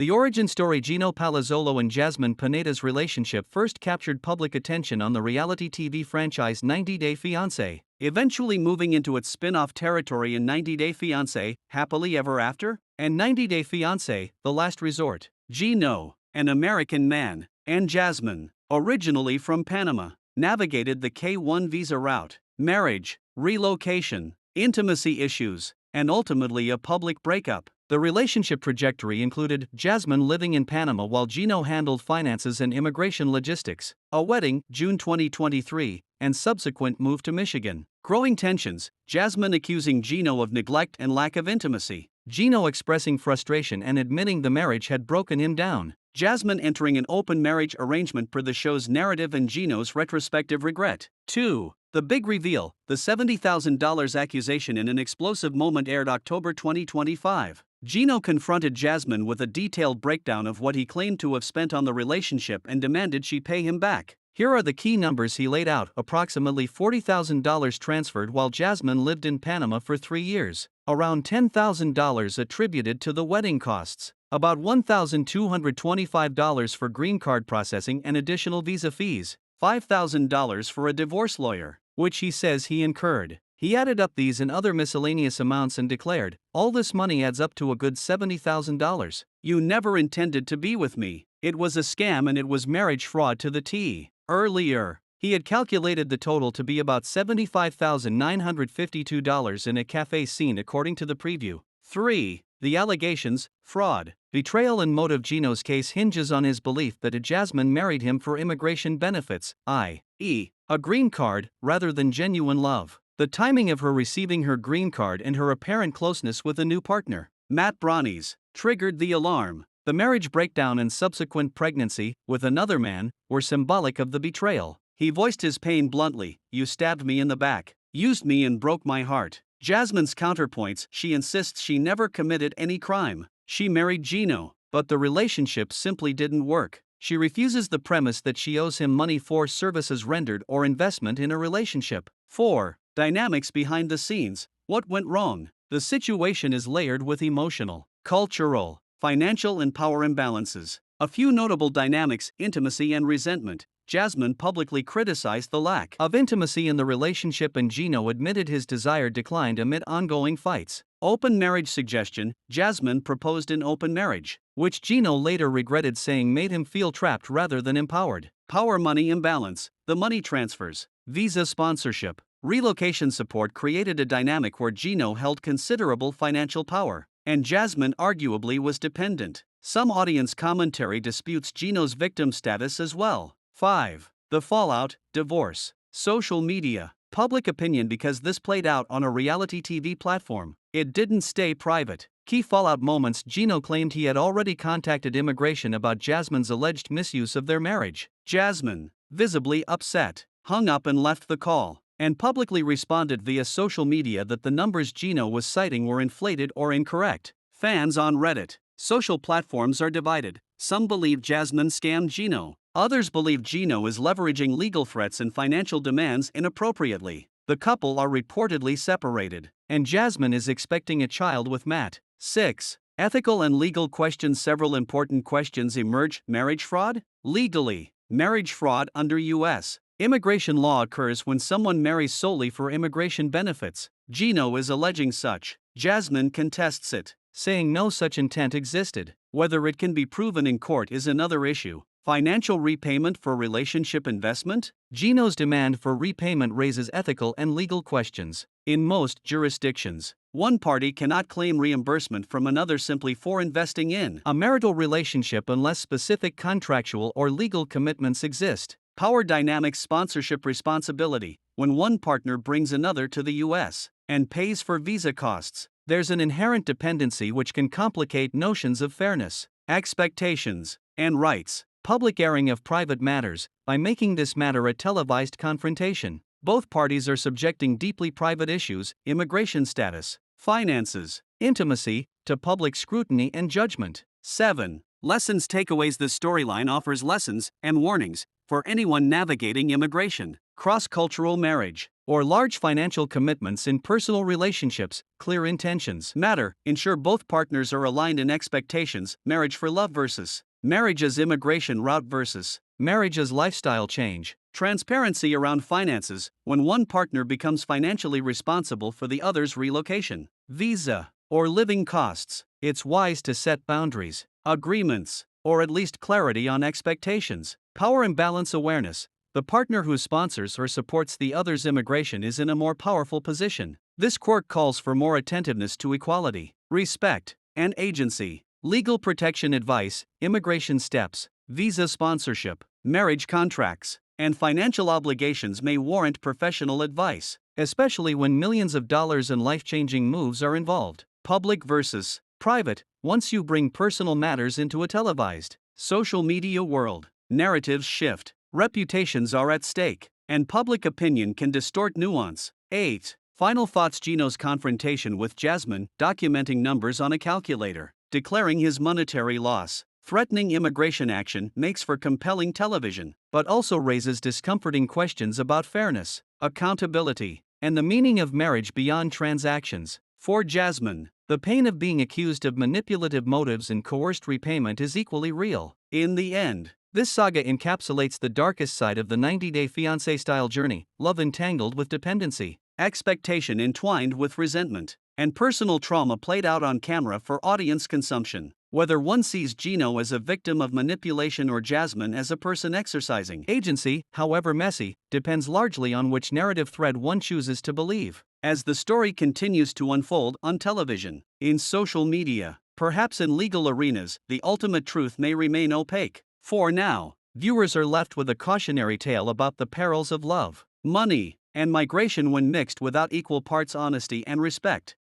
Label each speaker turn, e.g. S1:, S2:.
S1: The origin story. Gino Palazzolo and Jasmine Pineda's relationship first captured public attention on the reality TV franchise 90 Day Fiance, eventually moving into its spin-off territory in 90 Day Fiance, Happily Ever After, and 90 Day Fiance, The Last Resort. Gino, an American man, and Jasmine, originally from Panama, navigated the K-1 visa route, marriage, relocation, intimacy issues, and ultimately a public breakup. The relationship trajectory included Jasmine living in Panama while Gino handled finances and immigration logistics, a wedding, June 2023, and subsequent move to Michigan. Growing tensions, Jasmine accusing Gino of neglect and lack of intimacy, Gino expressing frustration and admitting the marriage had broken him down. Jasmine entering an open marriage arrangement per the show's narrative and Gino's retrospective regret. 2. The big reveal, the $70,000 accusation in an explosive moment aired October 2025. Gino confronted Jasmine with a detailed breakdown of what he claimed to have spent on the relationship and demanded she pay him back. Here are the key numbers he laid out: approximately $40,000 transferred while Jasmine lived in Panama for 3 years, around $10,000 attributed to the wedding costs, about $1,225 for green card processing and additional visa fees, $5,000 for a divorce lawyer, which he says he incurred. He added up these and other miscellaneous amounts and declared, "All this money adds up to a good $70,000. You never intended to be with me. It was a scam and it was marriage fraud to the T." Earlier, he had calculated the total to be about $75,952 in a cafe scene according to the preview. 3. The allegations, fraud, betrayal and motive. Gino's case hinges on his belief that Jasmine married him for immigration benefits, i.e., a green card, rather than genuine love. The timing of her receiving her green card and her apparent closeness with a new partner, Matt Brownies, triggered the alarm. The marriage breakdown and subsequent pregnancy, with another man, were symbolic of the betrayal. He voiced his pain bluntly: "You stabbed me in the back, used me and broke my heart." Jasmine's counterpoints: she insists she never committed any crime. She married Gino, but the relationship simply didn't work. She refuses the premise that she owes him money for services rendered or investment in a relationship. 4. Dynamics behind the scenes. What went wrong? The situation is layered with emotional, cultural, financial and power imbalances. A few notable dynamics: intimacy and resentment. Jasmine publicly criticized the lack of intimacy in the relationship and Gino admitted his desire declined amid ongoing fights. Open marriage suggestion. Jasmine proposed an open marriage, which Gino later regretted, saying made him feel trapped rather than empowered. Power-money imbalance. The money transfers, visa sponsorship, relocation support created a dynamic where Gino held considerable financial power, and Jasmine arguably was dependent. Some audience commentary disputes Gino's victim status as well. 5. The fallout, divorce, social media, public opinion. Because this played out on a reality TV platform, it didn't stay private. Key fallout moments. Gino claimed he had already contacted immigration about Jasmine's alleged misuse of their marriage. Jasmine, visibly upset, hung up and left the call, and publicly responded via social media that the numbers Gino was citing were inflated or incorrect. Fans on Reddit. Social platforms are divided. Some believe Jasmine scammed Gino. Others believe Gino is leveraging legal threats and financial demands inappropriately. The couple are reportedly separated, and Jasmine is expecting a child with Matt. 6. Ethical and legal questions. Several important questions emerge. Marriage fraud? Legally, marriage fraud under U.S. immigration law occurs when someone marries solely for immigration benefits. Gino is alleging such. Jasmine contests it, saying no such intent existed. Whether it can be proven in court is another issue. Financial repayment for relationship investment? Gino's demand for repayment raises ethical and legal questions. In most jurisdictions, one party cannot claim reimbursement from another simply for investing in a marital relationship unless specific contractual or legal commitments exist. Power dynamics. Sponsorship responsibility. When one partner brings another to the U.S. and pays for visa costs, there's an inherent dependency which can complicate notions of fairness, expectations, and rights. Public airing of private matters. By making this matter a televised confrontation, both parties are subjecting deeply private issues, immigration status, finances, intimacy, to public scrutiny and judgment. 7. Lessons, takeaways. This storyline offers lessons and warnings for anyone navigating immigration, cross-cultural marriage, or large financial commitments in personal relationships. Clear intentions matter. Ensure both partners are aligned in expectations. Marriage for love versus marriage as immigration route versus marriage as lifestyle change. Transparency around finances, when one partner becomes financially responsible for the other's relocation, visa, or living costs. It's wise to set boundaries, agreements, or at least clarity on expectations. Power imbalance awareness. The partner who sponsors or supports the other's immigration is in a more powerful position. This quirk calls for more attentiveness to equality, respect, and agency. Legal protection advice, immigration steps, visa sponsorship, marriage contracts, and financial obligations may warrant professional advice, especially when millions of dollars and life-changing moves are involved. Public versus private. Once you bring personal matters into a televised, social media world, narratives shift, reputations are at stake, and public opinion can distort nuance. 8. Final thoughts. Gino's confrontation with Jasmine, documenting numbers on a calculator, declaring his monetary loss, threatening immigration action, makes for compelling television, but also raises discomforting questions about fairness, accountability, and the meaning of marriage beyond transactions. For Jasmine, the pain of being accused of manipulative motives and coerced repayment is equally real. In the end, this saga encapsulates the darkest side of the 90-day fiancé-style journey: love entangled with dependency, expectation entwined with resentment, and personal trauma played out on camera for audience consumption. Whether one sees Gino as a victim of manipulation or Jasmine as a person exercising agency, however messy, depends largely on which narrative thread one chooses to believe. As the story continues to unfold on television, in social media, perhaps in legal arenas, the ultimate truth may remain opaque. For now, viewers are left with a cautionary tale about the perils of love, money, and migration when mixed without equal parts honesty and respect.